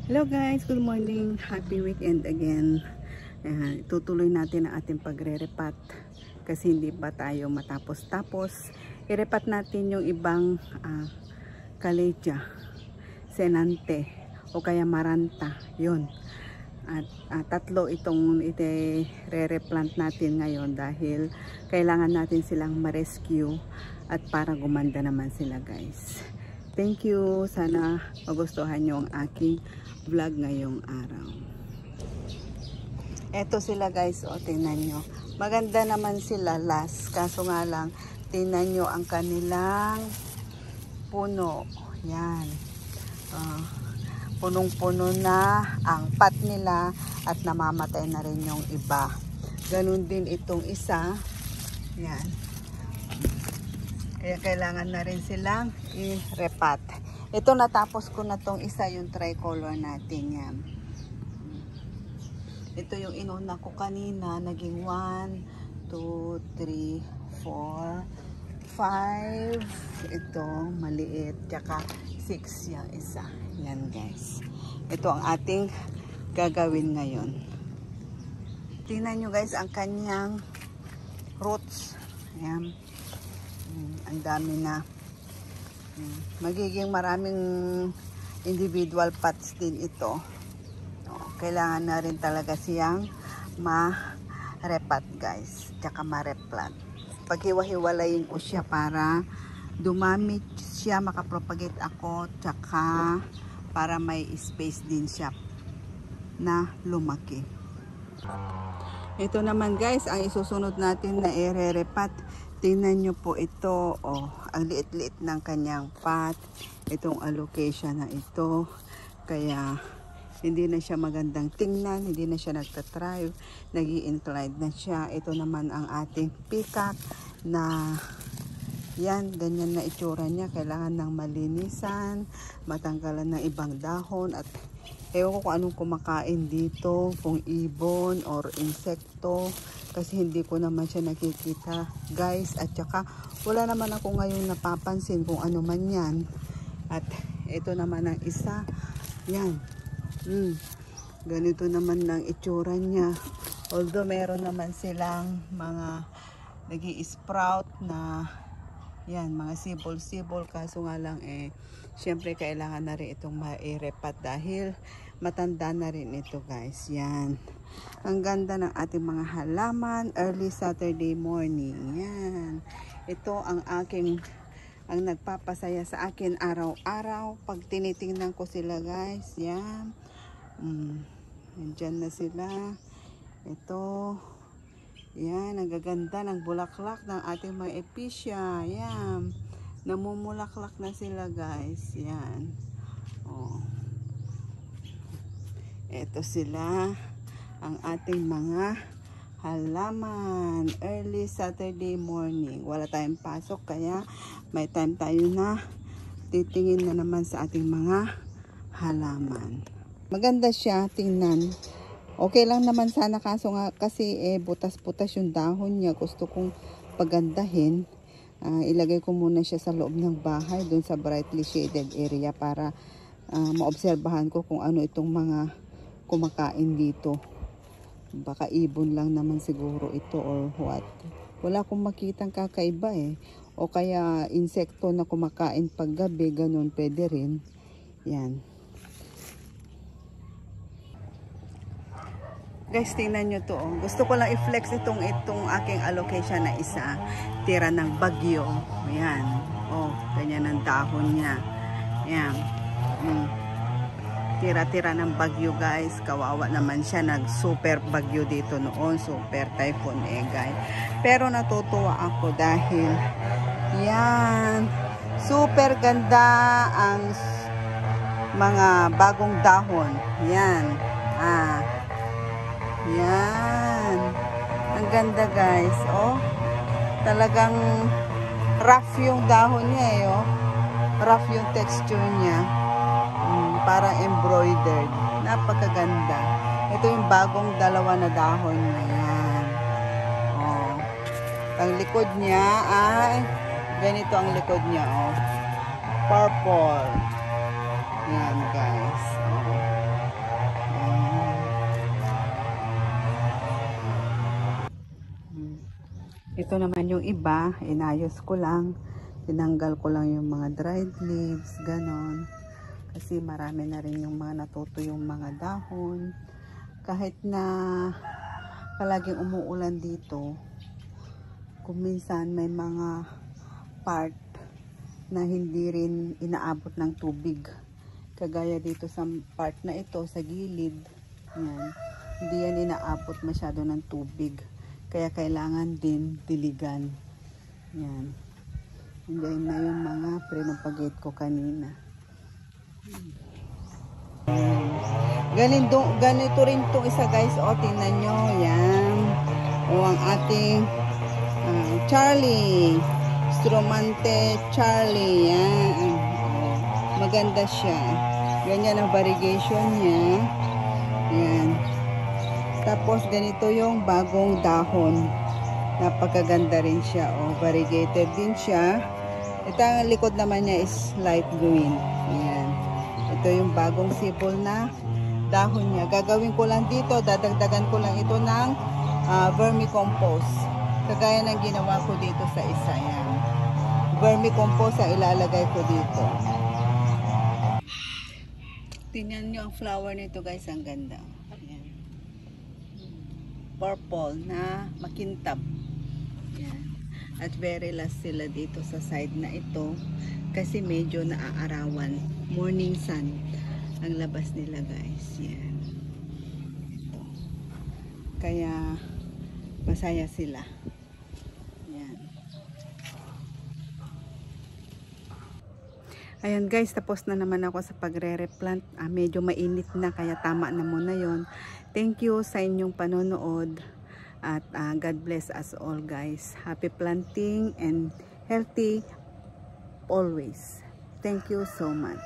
Hello guys, good morning. Happy weekend again. Tutuloy natin ang ating pagre-repat kasi hindi pa tayo matapos-tapos. I-repat natin yung ibang Caledia, Senante o kaya Maranta. Yun. At tatlo itong re-replant natin ngayon dahil kailangan natin silang ma-rescue at para gumanda naman sila guys. Thank you. Sana magustuhan nyo ang aking vlog ngayong araw. Eto sila guys, o tingnan nyo. Maganda naman sila last. Kaso nga lang, tingnan nyo ang kanilang puno. Yan. Punong-puno na ang pat nila at namamatay na rin yung iba. Ganun din itong isa. Yan. Kaya kailangan na rin silang i-repat. Ito natapos ko na tong isa, yung tricolor natin yan. Ito yung inuna ko kanina, naging 1, 2, 3, 4, 5. Ito maliit, tsaka 6 yung isa. Yan guys. Ito ang ating gagawin ngayon. Tingnan nyo guys ang kanyang roots. Ayan. Ang dami na. Magiging maraming individual pots din ito. Kailangan na rin talaga siyang ma-repat guys. Tsaka ma-replant. Paghiwa-hiwalayin ko siya para dumami siya, makapropagate ako. Tsaka para may space din siya na lumaki. Ito naman guys, ang isusunod natin na i-repat. Tingnan nyo po ito, ang liit-liit ng kanyang pot, itong allocation na ito, kaya hindi na siya magandang tingnan, hindi na siya nagtatrive, nag-i-incline na siya. Ito naman ang ating peacock na yan, ganyan na itsura niya, kailangan ng malinisan, matanggalan ng ibang dahon at ewan ko kung anong kumakain dito, kung ibon or insekto. Kasi hindi ko naman siya nakikita guys. At saka wala naman ako ngayon napapansin kung ano man yan. At ito naman ang isa. Yan. Ganito naman ng itsura niya. Although meron naman silang mga nag-i-sprout na yan, mga sibol-sibol. Kaso nga lang syempre kailangan na rin itong ma-repat dahil matanda na rin ito guys. Yan. Ang ganda ng ating mga halaman early Saturday morning. Yan. Ito ang nagpapasaya sa akin araw-araw pag tinitingnan ko sila guys. Yan. Nandyan na sila. Ito. Yan. Ang gaganda ng bulaklak ng ating mga epicea. Yan. Namumulaklak na sila guys. Yan. Ito sila. Ang ating mga halaman early Saturday morning. Wala tayong pasok kaya may time tayo na titingin na naman sa ating mga halaman. Maganda siya tingnan. Okay lang naman sana kaso nga kasi butas-butas yung dahon niya. Gusto kong pagandahin. Ilagay ko muna siya sa loob ng bahay doon sa brightly shaded area para maobserbahan ko kung ano itong mga kumakain dito. Baka ibon lang naman siguro ito or what. Wala akong makitang kakaiba O kaya insekto na kumakain pag gabi, ganun pwede rin. Yan. Guys, tingnan nyo to. Gusto ko lang i-flex itong aking allocation na isa. Tira ng bagyo. Yan. Ganyan ang dahon niya. Yan. Tira-tira ng bagyo guys. Kawawa naman siya. Nag-super bagyo dito noon. Super typhoon guys. Pero natutuwa ako dahil yan. Super ganda ang mga bagong dahon. Yan. Yan. Ang ganda guys. Talagang rough yung dahon niya rough yung texture niya. Parang embroidered. Napakaganda. Ito yung bagong dalawa na dahon niya. Yan. Ang likod niya ay ganito ang likod niya. Purple. Yan guys. Ito naman yung iba, inayos ko lang. Tinanggal ko lang yung mga dried leaves, ganon. Kasi marami na rin yung mga natuto yung mga dahon. Kahit na palaging umuulan dito, kung minsan may mga part na hindi rin inaabot ng tubig. Kagaya dito sa part na ito, sa gilid. Yan. Hindi yan inaabot masyado ng tubig. Kaya kailangan din diligan. Yan. Hindi na yung mga pinapagate ko kanina. Ganito rin itong isa guys. O, tingnan nyo. Yan. O, ang ating Charlie. Stromante Charlie. Yan. O, maganda siya. Ganyan ang variegation niya. Yan. Tapos ganito yung bagong dahon. Napakaganda rin siya. O, variegated din siya. Ito ang likod naman niya is light green. Yan. Ito yung bagong sibol na dahon niya. Gagawin ko lang dito, dadagdagan ko lang ito ng vermicompost. Kagaya ng ginawa ko dito sa isa. Yan. Vermicompost ang ilalagay ko dito. Tingnan nyo ang flower nito guys. Ang ganda. Yan. Purple na makintab. Yan. At very last sila dito sa side na ito kasi medyo naaarawan. Morning sun ang labas nila guys. Yan. Ito. Kaya masaya sila. Yan. Ayan guys, tapos na naman ako sa pagre-replant. Medyo mainit na kaya tama na muna yon. Thank you sa inyong panonood. At God bless us all guys. Happy planting and healthy always. Thank you so much.